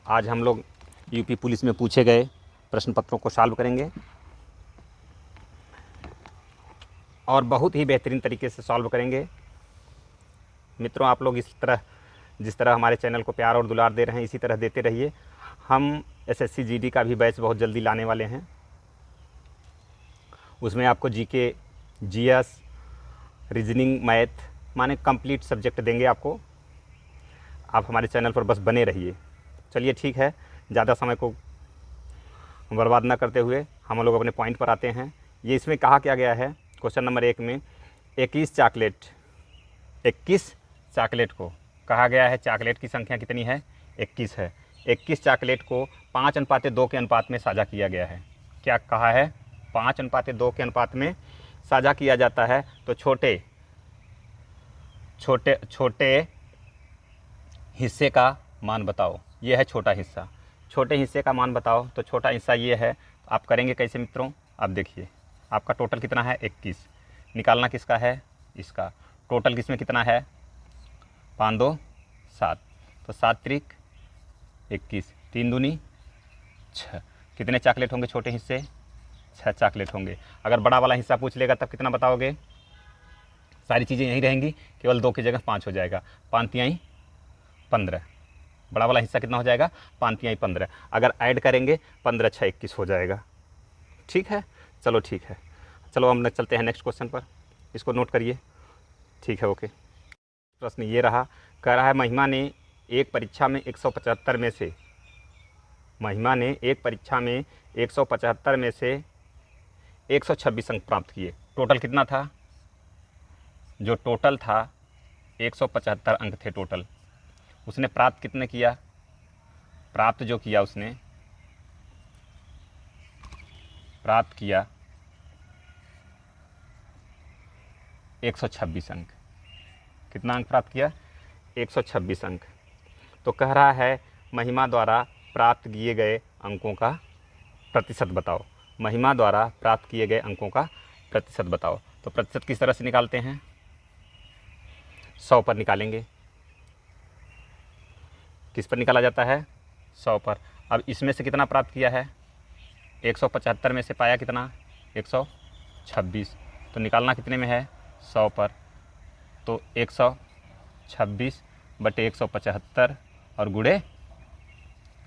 आज हम लोग यूपी पुलिस में पूछे गए प्रश्न पत्रों को सॉल्व करेंगे और बहुत ही बेहतरीन तरीके से सॉल्व करेंगे। मित्रों, आप लोग जिस तरह हमारे चैनल को प्यार और दुलार दे रहे हैं, इसी तरह देते रहिए। हम एसएससी जीडी का भी बैच बहुत जल्दी लाने वाले हैं। उसमें आपको जीके, जीएस, रीजनिंग, मैथ माने कंप्लीट सब्जेक्ट देंगे आपको। आप हमारे चैनल पर बस बने रहिए। चलिए ठीक है, ज़्यादा समय को बर्बाद ना करते हुए हम लोग अपने पॉइंट पर आते हैं। ये इसमें कहा क्या गया है, क्वेश्चन नंबर 1 में 21 चॉकलेट को कहा गया है चॉकलेट की संख्या कितनी है, 21 है। 21 चॉकलेट को 5:2 के अनुपात में साझा किया गया है। क्या कहा है, 5:2 के अनुपात में साझा किया जाता है। तो छोटे छोटे छोटे हिस्से का मान बताओ। ये है छोटा हिस्सा, छोटे हिस्से का मान बताओ। तो छोटा हिस्सा ये है। आप करेंगे कैसे मित्रों, आप देखिए, आपका टोटल कितना है 21, निकालना किसका है, इसका। टोटल किसमें कितना है, 5 2 7, तो 7 त्रिक 21, 3 दूनी 6। कितने चॉकलेट होंगे छोटे हिस्से, 6 चॉकलेट होंगे। अगर बड़ा वाला हिस्सा पूछ लेगा तब कितना बताओगे, सारी चीज़ें यहीं रहेंगी, केवल 2 की जगह 5 हो जाएगा। 5 तिहाई 15, बड़ा वाला हिस्सा कितना हो जाएगा, 5 तिहाई 15। अगर ऐड करेंगे 15 6 21 हो जाएगा। ठीक है, चलो ठीक है। चलो हम चलते हैं नेक्स्ट क्वेश्चन पर, इसको नोट करिए। ठीक है, ओके। प्रश्न ये रहा, कह रहा है महिमा ने एक परीक्षा में 175 में से 126 अंक प्राप्त किए। टोटल कितना था, जो टोटल था 175 अंक थे टोटल। उसने प्राप्त कितने किया, प्राप्त जो किया उसने प्राप्त किया 126 अंक। कितना अंक प्राप्त किया, 126 अंक। तो कह रहा है महिमा द्वारा प्राप्त किए गए अंकों का प्रतिशत बताओ। महिमा द्वारा प्राप्त किए गए अंकों का प्रतिशत बताओ। तो प्रतिशत किस तरह से निकालते हैं, 100 पर निकालेंगे। किस पर निकाला जाता है, 100 पर। अब इसमें से कितना प्राप्त किया है, 175 में से पाया कितना, 126। तो निकालना कितने में है, 100 पर। तो 126 बटे 175 और गुणे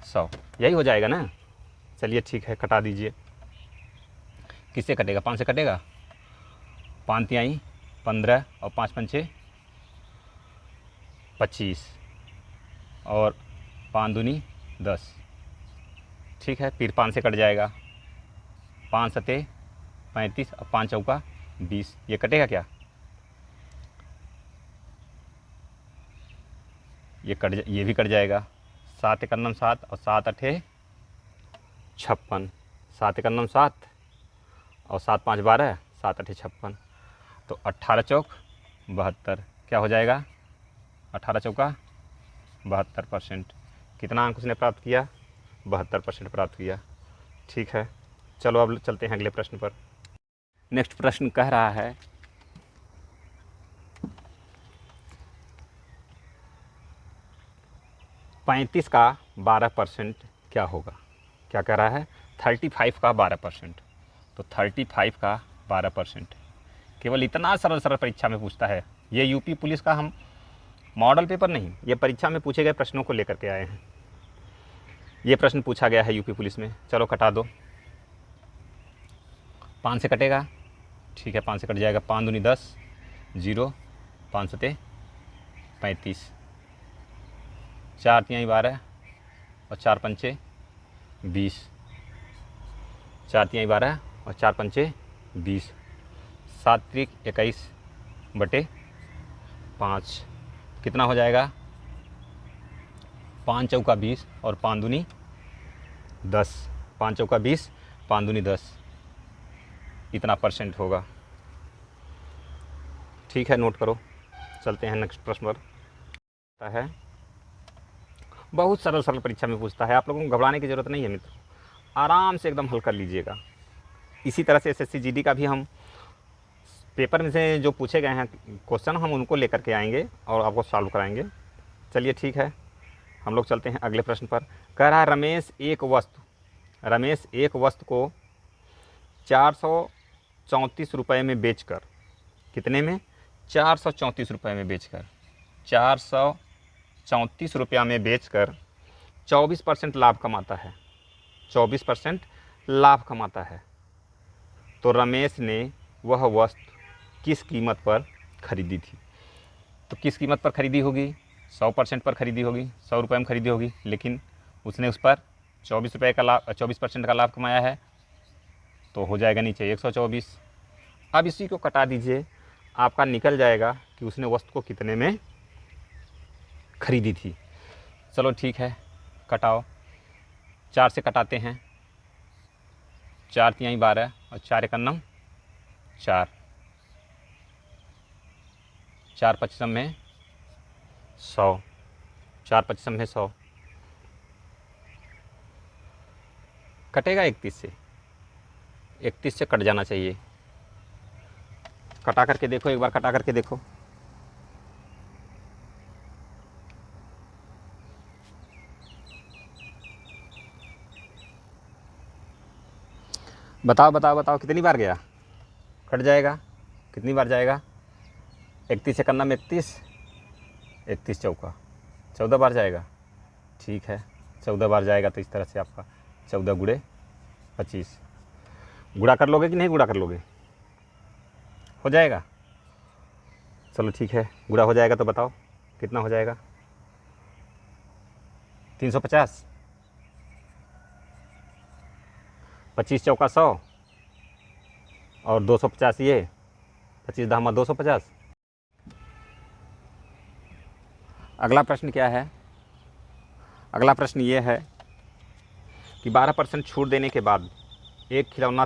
100, यही हो जाएगा ना। चलिए ठीक है, कटा दीजिए। किससे कटेगा, 5 से कटेगा। 5 तिहाई 15 और 5 पंचे 25 और 5 दूनी 10। ठीक है, फिर 5 से कट जाएगा। 5 सते 35 और 5 चौका 20। ये कटेगा क्या, ये भी कट जाएगा। 7 × 9 7 और 7 × 8 56। 7 × 9 7 और 7 5 12, 7 8 56। तो 18 चौक 72। क्या हो जाएगा, 18 चौका 72%। कितना अंक उसने प्राप्त किया, 72% प्राप्त किया। ठीक है, चलो अब चलते हैं अगले प्रश्न पर। नेक्स्ट प्रश्न कह रहा है 35 का 12% क्या होगा। क्या कह रहा है, 35 का 12%। तो 35 का 12%, केवल इतना सरल परीक्षा में पूछता है। ये यूपी पुलिस का हम मॉडल पेपर नहीं, ये परीक्षा में पूछे गए प्रश्नों को लेकर के आए हैं। ये प्रश्न पूछा गया है यूपी पुलिस में। चलो कटा दो। 5 से कटेगा, ठीक है, 5 से कट जाएगा। 5 दूनी 10, 0, 5 सते 35, 4 तिहाई 12 और 4 पंचे 20, 4 तिहाई 12 और 4 पंचे 20, 7 त्रिक 21 बटे 5। कितना हो जाएगा, 5 चौका 20 और 5 दूनी 10। 5 चौका 20, 5 दूनी 10, इतना परसेंट होगा। ठीक है, नोट करो। चलते हैं नेक्स्ट प्रश्न पर। है बहुत सरल परीक्षा में पूछता है, आप लोगों को घबराने की ज़रूरत नहीं है मित्रों, आराम से एकदम हल कर लीजिएगा। इसी तरह से एसएससी जीडी का भी हम पेपर में से जो पूछे गए हैं क्वेश्चन, हम उनको लेकर के आएंगे और आपको सॉल्व कराएंगे। चलिए ठीक है, हम लोग चलते हैं अगले प्रश्न पर। कह रहा है रमेश एक वस्तु को 434 रुपये में बेचकर, कितने में? 434 रुपये में बेचकर, 434 रुपया में बेचकर 24% लाभ कमाता है, 24% लाभ कमाता है। तो रमेश ने वह वस्तु किस कीमत पर खरीदी थी? तो किस कीमत पर खरीदी होगी? 100% पर खरीदी होगी, 100 रुपये में खरीदी होगी, लेकिन उसने उस पर 24% का लाभ कमाया है, तो हो जाएगा नीचे 124। अब इसी को कटा दीजिए, आपका निकल जाएगा कि उसने वस्तु को कितने में खरीदी थी। चलो ठीक है, कटाओ। 4 से कटाते हैं, 4 तिहाई 12 और 4 एकन्नम 4, 4 पच्चीसम में 100, 4 पच्चीसम में 100, कटेगा 31 से, 31 से कट जाना चाहिए। कटा करके देखो, एक बार कटा करके देखो। बताओ बताओ बताओ, कितनी बार गया? कट जाएगा, कितनी बार जाएगा? 31 एकन्ना में 31, 31 चौका 14 बार जाएगा। ठीक है, 14 बार जाएगा, तो इस तरह से आपका 14 गुणे 25। गुणा कर लोगे कि नहीं गुणा कर लोगे? हो जाएगा। चलो ठीक है, गुणा हो जाएगा तो बताओ कितना हो जाएगा? 350, 25 चौका 100 और 250, ये 25 दामा 250। अगला प्रश्न क्या है? अगला प्रश्न ये है कि 12% छूट देने के बाद एक खिलौना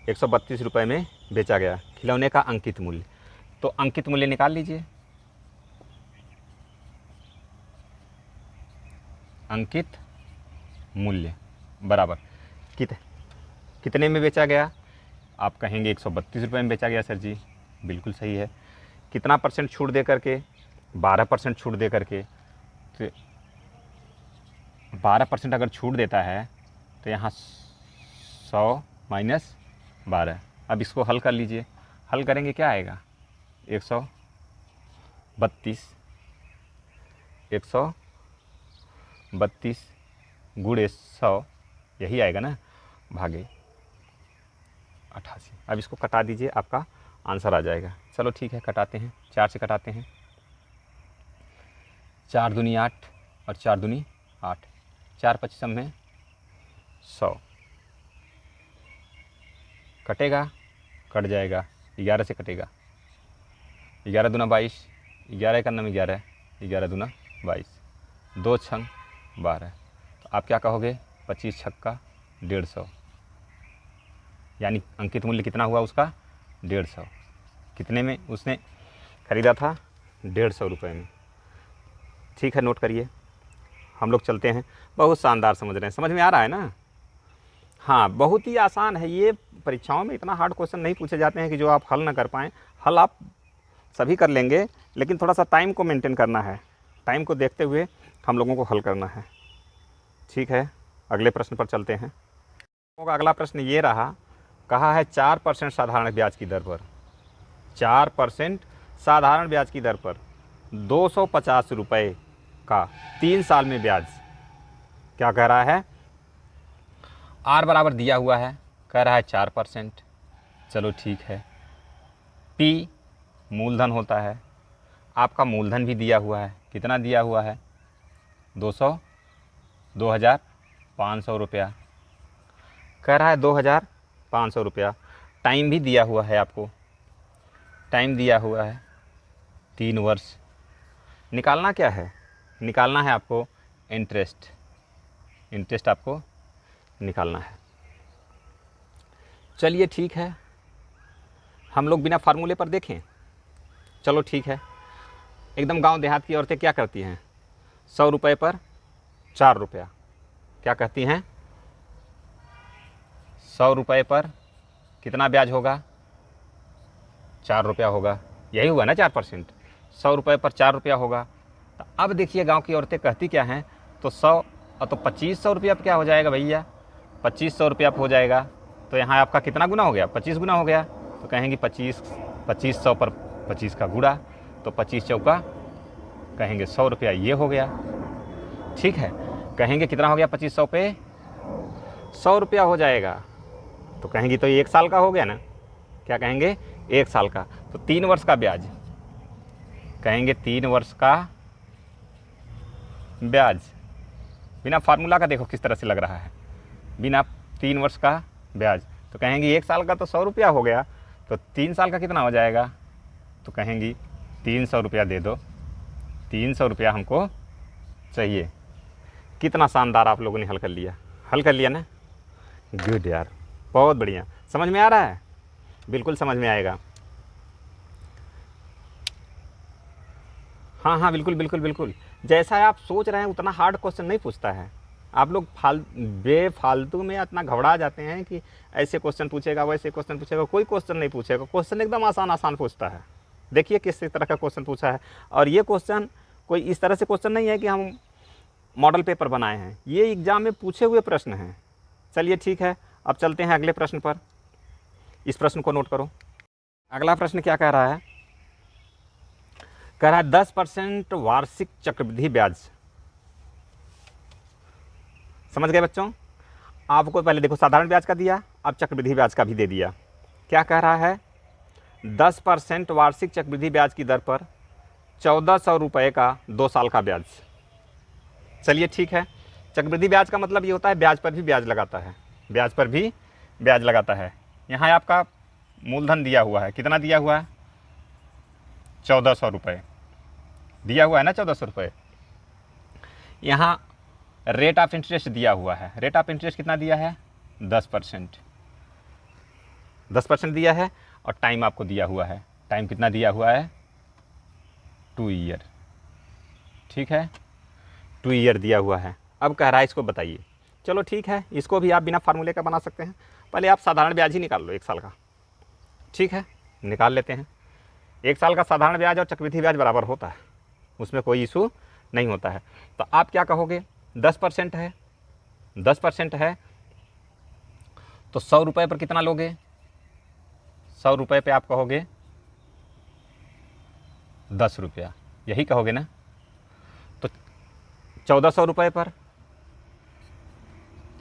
132 रुपये में बेचा गया। खिलौने का अंकित मूल्य, तो अंकित मूल्य निकाल लीजिए। अंकित मूल्य बराबर कितने में बेचा गया? आप कहेंगे 132 रुपये में बेचा गया सर जी, बिल्कुल सही है। कितना परसेंट छूट दे करके? 12% छूट दे करके। तो 12% अगर छूट देता है तो यहाँ 100 माइनस 12। अब इसको हल कर लीजिए, हल करेंगे क्या आएगा? 132 गुणे 100, यही आएगा ना, भागे 88। अब इसको कटा दीजिए, आपका आंसर आ जाएगा। चलो ठीक है, कटाते हैं, 4 से कटाते हैं। 4 दूनी 8 और 4 दूनी 8, 4 पच्चीसम में 100, कटेगा, कट जाएगा, 11 से कटेगा। 11 दूना 22, 11 एकन्नम 11, 11 दूना 22, 2 छंग 12। तो आप क्या कहोगे? 25 छक्का 150, यानी अंकित मूल्य कितना हुआ उसका? 150। कितने में उसने ख़रीदा था? 150 रुपये में। ठीक है, नोट करिए। हम लोग चलते हैं। बहुत शानदार समझ रहे हैं, समझ में आ रहा है ना? हाँ, बहुत ही आसान है ये। परीक्षाओं में इतना हार्ड क्वेश्चन नहीं पूछे जाते हैं कि जो आप हल ना कर पाएँ। हल आप सभी कर लेंगे, लेकिन थोड़ा सा टाइम को मेंटेन करना है, टाइम को देखते हुए हम लोगों को हल करना है। ठीक है, अगले प्रश्न पर चलते हैं। अगला प्रश्न ये रहा, कहा है 4% साधारण ब्याज की दर पर, 4% साधारण ब्याज की दर पर 250 रुपये का 3 साल में ब्याज। क्या कह रहा है? आर बराबर दिया हुआ है, कह रहा है 4%। चलो ठीक है, पी मूलधन होता है, आपका मूलधन भी दिया हुआ है। कितना दिया हुआ है? 2500 रुपया। कह रहा है 2500 रुपया। टाइम भी दिया हुआ है आपको, टाइम दिया हुआ है 3 वर्ष। निकालना क्या है? निकालना है आपको इंटरेस्ट, इंटरेस्ट आपको निकालना है। चलिए ठीक है, हम लोग बिना फार्मूले पर देखें। चलो ठीक है, एकदम गांव देहात की औरतें क्या करती हैं? 100 रुपये पर 4 रुपया। क्या कहती हैं? 100 रुपये पर कितना ब्याज होगा? 4 रुपया होगा। यही हुआ ना 4%। 100 रुपये पर 4 रुपया होगा। तो अब देखिए गांव की औरतें कहती क्या हैं? तो 100 और तो 2500 रुपया क्या हो जाएगा भैया, 2500 रुपया हो जाएगा। तो यहाँ आपका कितना गुना हो गया, 25 गुना हो गया। तो कहेंगे 2500 पर 25 का गुणा, तो 25 चौका कहेंगे 100 रुपया, ये हो गया। ठीक है, कहेंगे कितना हो गया, 2500 पे 100 रुपया हो जाएगा। तो कहेंगे तो ये 1 साल का हो गया ना, क्या कहेंगे, 1 साल का। तो 3 वर्ष का ब्याज, कहेंगे 3 वर्ष का ब्याज। बिना फार्मूला का देखो किस तरह से लग रहा है, बिना 3 वर्ष का ब्याज। तो कहेंगे 1 साल का तो 100 रुपया हो गया, तो 3 साल का कितना हो जाएगा। तो कहेंगी 300 रुपया दे दो, 300 रुपया हमको चाहिए। कितना शानदार आप लोगों ने हल कर लिया, हल कर लिया ना, गुड यार, बहुत बढ़िया। समझ में आ रहा है, बिल्कुल समझ में आएगा। हाँ हाँ, बिल्कुल बिल्कुल बिल्कुल, जैसा आप सोच रहे हैं उतना हार्ड क्वेश्चन नहीं पूछता है। आप लोग बेफालतू में इतना घबरा जाते हैं कि ऐसे क्वेश्चन पूछेगा, वैसे क्वेश्चन पूछेगा। कोई क्वेश्चन नहीं पूछेगा, क्वेश्चन एकदम आसान आसान पूछता है। देखिए किस तरह का क्वेश्चन पूछा है। और ये क्वेश्चन कोई इस तरह से क्वेश्चन नहीं है कि हम मॉडल पेपर बनाए हैं, ये एग्ज़ाम में पूछे हुए प्रश्न हैं। चलिए ठीक है, अब चलते हैं अगले प्रश्न पर। इस प्रश्न को नोट करो। अगला प्रश्न क्या कह रहा है, कह रहा है 10% वार्षिक चक्रवृद्धि ब्याज। समझ गए बच्चों, आपको पहले देखो साधारण ब्याज का दिया, अब चक्रवृद्धि ब्याज का भी दे दिया। क्या कह रहा है, 10% वार्षिक चक्रवृद्धि ब्याज की दर पर 1400 रुपये का 2 साल का ब्याज। चलिए ठीक है, चक्रवृद्धि ब्याज का मतलब ये होता है ब्याज पर भी ब्याज लगाता है, ब्याज पर भी ब्याज लगाता है। यहाँ आपका मूलधन दिया हुआ है, कितना दिया हुआ है, 1400 रुपये दिया हुआ है ना, 1400 रुपये। यहाँ रेट ऑफ इंटरेस्ट दिया हुआ है, रेट ऑफ इंटरेस्ट कितना दिया है, 10%, 10% दिया है। और टाइम आपको दिया हुआ है, टाइम कितना दिया हुआ है, 2 ईयर। ठीक है, 2 ईयर दिया हुआ है। अब कह रहा है इसको बताइए। चलो ठीक है, इसको भी आप बिना फार्मूले का बना सकते हैं। पहले आप साधारण ब्याज ही निकाल लो 1 साल का। ठीक है, निकाल लेते हैं। 1 साल का साधारण ब्याज और चक्रवृद्धि ब्याज बराबर होता है, उसमें कोई इशू नहीं होता है। तो आप क्या कहोगे, 10% है, 10% है तो 100 रुपये पर कितना लोगे, 100 रुपये पे आप कहोगे 10 रुपया, यही कहोगे ना। तो 1400 रुपये पर,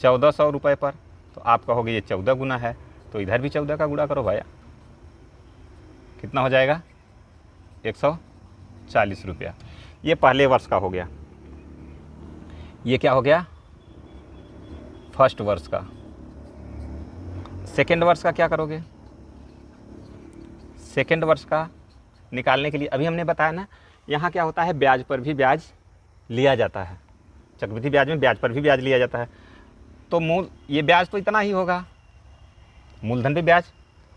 1400 रुपये पर तो आप कहोगे ये 14 गुना है, तो इधर भी 14 का गुणा करो भैया, कितना हो जाएगा, 140 रुपया। ये पहले वर्ष का हो गया। ये क्या हो गया, फर्स्ट वर्ष का। सेकेंड वर्ष का क्या करोगे, सेकेंड वर्ष का निकालने के लिए अभी हमने बताया ना, यहाँ क्या होता है, ब्याज पर भी ब्याज लिया जाता है। चक्रवृद्धि ब्याज में ब्याज पर भी ब्याज लिया जाता है। तो मूल ये ब्याज तो इतना ही होगा, मूलधन पे ब्याज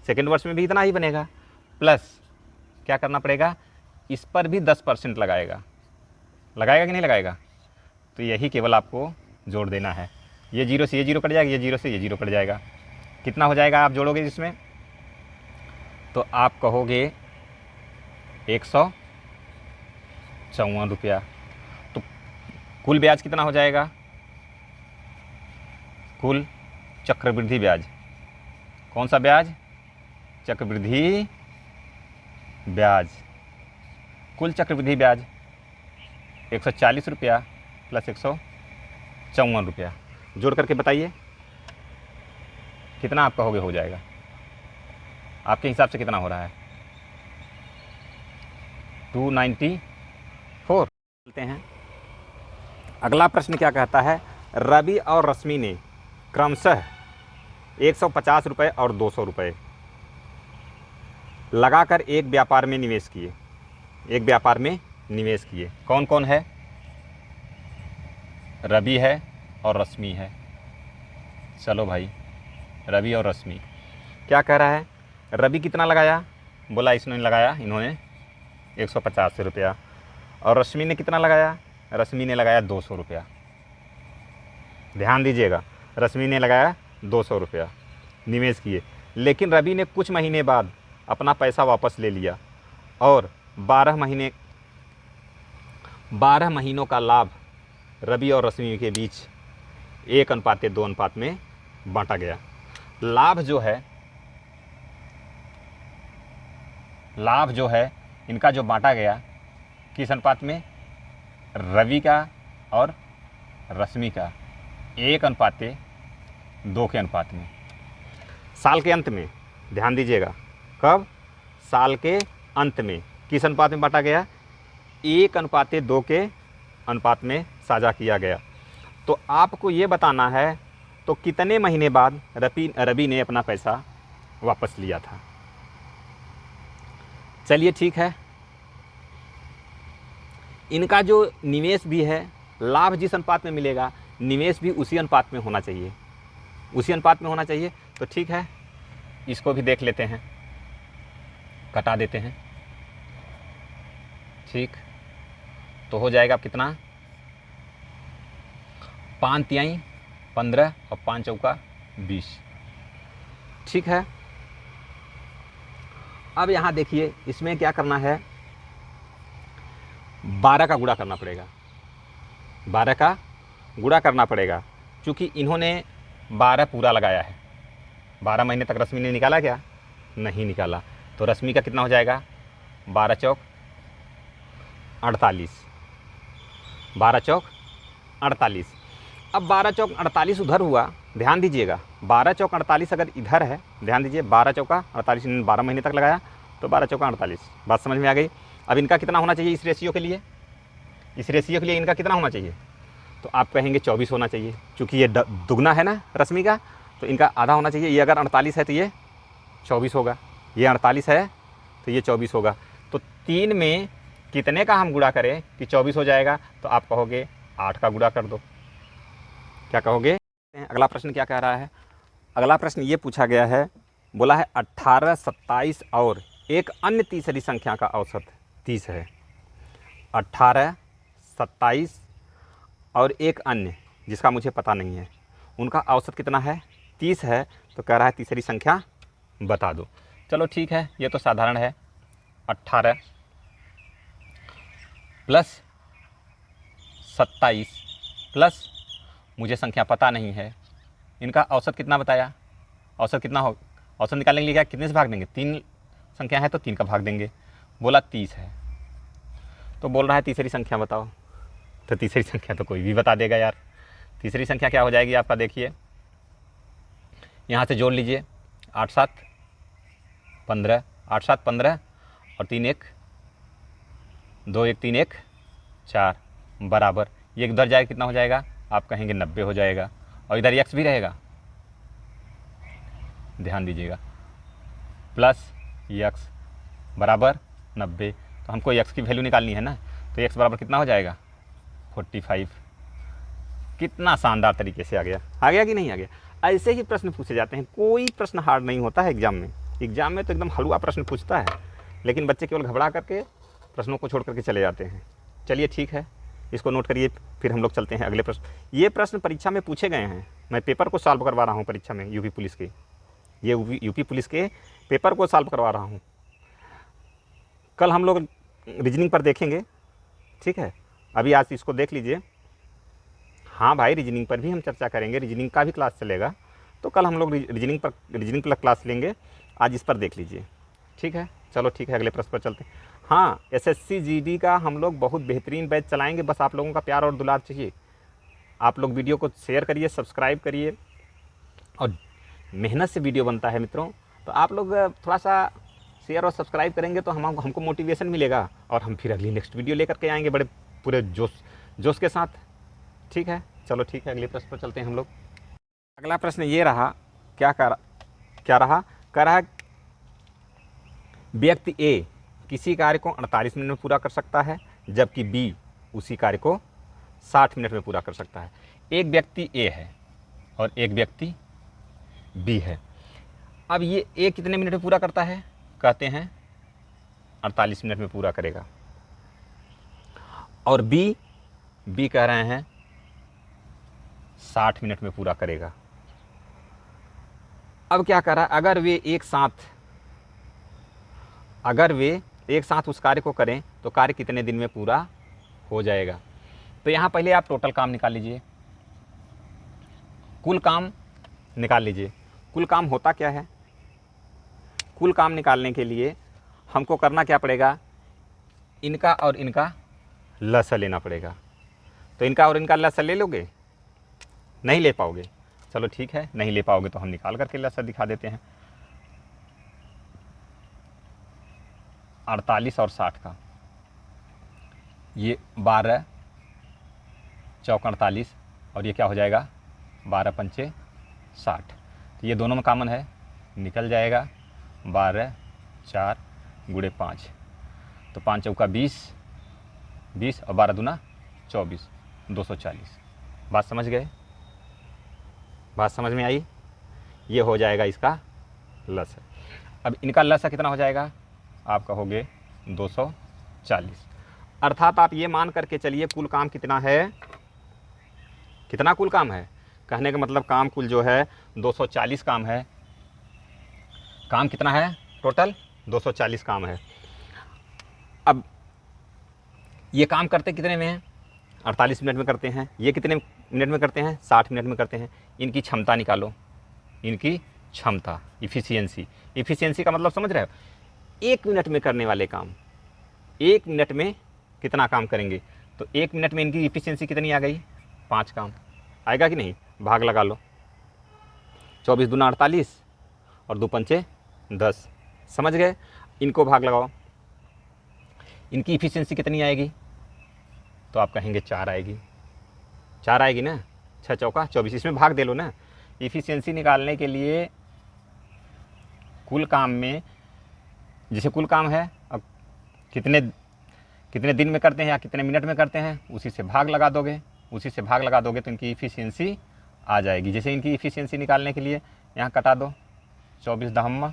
सेकेंड वर्ष में भी इतना ही बनेगा, प्लस क्या करना पड़ेगा, इस पर भी 10% लगाएगा, लगाएगा कि नहीं लगाएगा। तो यही केवल आपको जोड़ देना है। ये 0 से ये 0 कट जाएगा, ये 0 से ये 0 कट जाएगा। कितना हो जाएगा आप जोड़ोगे जिसमें, तो आप कहोगे 154 रुपया। तो कुल ब्याज कितना हो जाएगा, कुल चक्रवृद्धि ब्याज, कौन सा ब्याज, चक्रवृद्धि ब्याज, कुल चक्रवृद्धि ब्याज 140 रुपया प्लस 154 रुपया। जोड़ करके बताइए कितना आप कहोगे हो जाएगा, आपके हिसाब से कितना हो रहा है, 294। चलते हैं, अगला प्रश्न क्या कहता है, रवि और रश्मि ने क्रमशः 150 रुपये और 200 रुपये लगाकर एक व्यापार में निवेश किए, एक व्यापार में निवेश किए। कौन कौन है, रवि है और रश्मि है। चलो भाई, रवि और रश्मि क्या कह रहा है, रवि कितना लगाया, बोला इसने लगाया, इन्होंने 150 रुपया। और रश्मि ने कितना लगाया, रश्मि ने लगाया 200 रुपया। ध्यान दीजिएगा, रश्मि ने लगाया 200 रुपया, निवेश किए। लेकिन रवि ने कुछ महीने बाद अपना पैसा वापस ले लिया और 12 महीनों का लाभ रवि और रश्मि के बीच 1:2 में बांटा गया। लाभ जो है इनका जो बांटा गया किस अनुपात में, रवि का और रश्मि का 1:2 के अनुपात में। साल के अंत में ध्यान दीजिएगा, कब, साल के अंत में किस अनुपात में बांटा गया, 1:2 के अनुपात में साझा किया गया। तो आपको ये बताना है तो कितने महीने बाद रवि ने अपना पैसा वापस लिया था। चलिए ठीक है, इनका जो निवेश भी है, लाभ जिस अनुपात में मिलेगा निवेश भी उसी अनुपात में होना चाहिए, उसी अनुपात में होना चाहिए। तो ठीक है, इसको भी देख लेते हैं, कटा देते हैं। ठीक, तो हो जाएगा कितना, 5×3 15 और 5 चौका 20। ठीक है, अब यहाँ देखिए इसमें क्या करना है, 12 का गुणा करना पड़ेगा, 12 का गुणा करना पड़ेगा, क्योंकि इन्होंने 12 पूरा लगाया है। 12 महीने तक रश्मि ने निकाला क्या, नहीं निकाला। तो रश्मि का कितना हो जाएगा, 12 चौक 48, 12 चौक 48। अब 12 चौक 48 उधर हुआ, ध्यान दीजिएगा, 12 चौक 48 अगर इधर है, ध्यान दीजिए 12 चौका 48, 12 महीने तक लगाया तो 12 चौका 48। बात समझ में आ गई। अब इनका कितना होना चाहिए इस रेशियो के लिए, इस रेशियो के लिए इनका कितना होना चाहिए, तो आप कहेंगे 24 होना चाहिए, क्योंकि ये दुगना है ना रश्मि का, तो इनका आधा होना चाहिए। ये अगर 48 है तो ये 24 होगा, ये 48 है तो ये 24 होगा। तो 3 में कितने का हम गुणा करें कि 24 हो जाएगा, तो आप कहोगे 8 का गुणा कर दो। क्या कहोगे। अगला प्रश्न क्या कह रहा है, अगला प्रश्न ये पूछा गया है, बोला है 18, 27 और एक अन्य तीसरी संख्या का औसत 30 है। 18, 27 और एक अन्य जिसका मुझे पता नहीं है, उनका औसत कितना है, 30 है। तो कह रहा है तीसरी संख्या बता दो। चलो ठीक है, ये तो साधारण है। 18 प्लस 27 प्लस मुझे संख्या पता नहीं है, इनका औसत कितना बताया, औसत कितना हो, औसत निकालने के लिए क्या कितने से भाग देंगे, 3 संख्या है तो 3 का भाग देंगे। बोला 30 है, तो बोल रहा है तीसरी संख्या बताओ। तो तीसरी संख्या तो कोई भी बता देगा यार। तीसरी संख्या क्या हो जाएगी आपका, देखिए यहाँ से जोड़ लीजिए, 8 7 15, 8 7 15 और 3 1 2 1 3 1 4 बराबर, ये उधर जाएगा कितना हो जाएगा, आप कहेंगे 90 हो जाएगा। और इधर x भी रहेगा, ध्यान दीजिएगा, प्लस x बराबर 90। तो हमको x की वैल्यू निकालनी है ना, तो x बराबर कितना हो जाएगा, 45। कितना शानदार तरीके से आ गया कि नहीं आ गया। ऐसे ही प्रश्न पूछे जाते हैं, कोई प्रश्न हार्ड नहीं होता है एग्जाम में। एग्जाम में तो एकदम हलवा प्रश्न पूछता है, लेकिन बच्चे केवल घबरा करके प्रश्नों को छोड़ करके चले जाते हैं। चलिए ठीक है, इसको नोट करिए, फिर हम लोग चलते हैं अगले प्रश्न। ये प्रश्न परीक्षा में पूछे गए हैं, मैं पेपर को सॉल्व करवा रहा हूँ परीक्षा में, यूपी पुलिस के, ये यूपी पुलिस के पेपर को सॉल्व करवा रहा हूँ। कल हम लोग रीजनिंग पर देखेंगे, ठीक है, अभी आज इसको देख लीजिए। हाँ भाई, रीजनिंग पर भी हम चर्चा करेंगे, रीजनिंग का भी क्लास चलेगा, तो कल हम लोग रीजनिंग पर क्लास लेंगे, आज इस पर देख लीजिए, ठीक है। चलो ठीक है, अगले प्रश्न पर चलते हैं। हाँ, एसएससी जीडी का हम लोग बहुत बेहतरीन बैच चलाएंगे, बस आप लोगों का प्यार और दुलार चाहिए। आप लोग वीडियो को शेयर करिए, सब्सक्राइब करिए, और मेहनत से वीडियो बनता है मित्रों, तो आप लोग थोड़ा सा शेयर और सब्सक्राइब करेंगे तो हमको मोटिवेशन मिलेगा, और हम फिर अगली नेक्स्ट वीडियो लेकर के आएंगे बड़े पूरे जोश के साथ, ठीक है। चलो ठीक है, अगले प्रश्न पर चलते हैं हम लोग। अगला प्रश्न ये रहा, क्या रहा, कह रहा है व्यक्ति ए किसी कार्य को 48 मिनट में पूरा कर सकता है, जबकि बी उसी कार्य को 60 मिनट में पूरा कर सकता है। एक व्यक्ति ए है और एक व्यक्ति बी है। अब ये ए कितने मिनट में पूरा करता है, कहते हैं 48 मिनट में पूरा करेगा, और बी कह रहे हैं 60 मिनट में पूरा करेगा। अब क्या कर रहा है, अगर वे एक साथ उस कार्य को करें तो कार्य कितने दिन में पूरा हो जाएगा। तो यहाँ पहले आप टोटल काम निकाल लीजिए, कुल काम निकाल लीजिए। कुल काम होता क्या है? कुल काम निकालने के लिए हमको करना क्या पड़ेगा? इनका और इनका लसा लेना पड़ेगा। तो इनका और इनका लसा ले लोगे? नहीं ले पाओगे। चलो ठीक है, नहीं ले पाओगे तो हम निकाल करके लसा दिखा देते हैं। 48 और 60 का, ये 12 चौक 48 और ये क्या हो जाएगा? 12 पंचे 60। तो ये दोनों में कॉमन है, निकल जाएगा। 12 4 गुणे 5, तो 5 चौका 20 और 12 दूना 24, 240। बात समझ गए? बात समझ में आई? ये हो जाएगा इसका लसा। अब इनका लसा कितना हो जाएगा? आप कहोगे 240। अर्थात आप ये मान करके चलिए कुल काम कितना है? कितना कुल काम है? कहने का मतलब काम कुल जो है 240 काम है। काम कितना है? टोटल 240 काम है। अब ये काम करते कितने में हैं? 48 मिनट में करते हैं। ये कितने मिनट में करते हैं? 60 मिनट में करते हैं। इनकी क्षमता निकालो, इनकी क्षमता, इफ़िशियंसी। इफ़िशियंसी का मतलब समझ रहे हो? 1 मिनट में करने वाले काम 1 मिनट में कितना काम करेंगे? तो 1 मिनट में इनकी इफ़िशियंसी कितनी आ गई? 5 काम। आएगा कि नहीं? भाग लगा लो, 24 दूना 48 और 2 पंचे 10। समझ गए? इनको भाग लगाओ, इनकी इफ़िशियंसी कितनी आएगी? तो आप कहेंगे 4 आएगी। 4 आएगी ना? 6 चौका 24, इसमें भाग दे लो ना। इफ़िशियंसी निकालने के लिए कुल काम में, जैसे कुल काम है, अब कितने दिन में करते हैं या कितने मिनट में करते हैं, उसी से भाग लगा दोगे। उसी से भाग लगा दोगे तो इनकी इफ़िशियंसी आ जाएगी। जैसे इनकी इफ़िशियंसी निकालने के लिए यहाँ कटा दो, 24 दहम्मा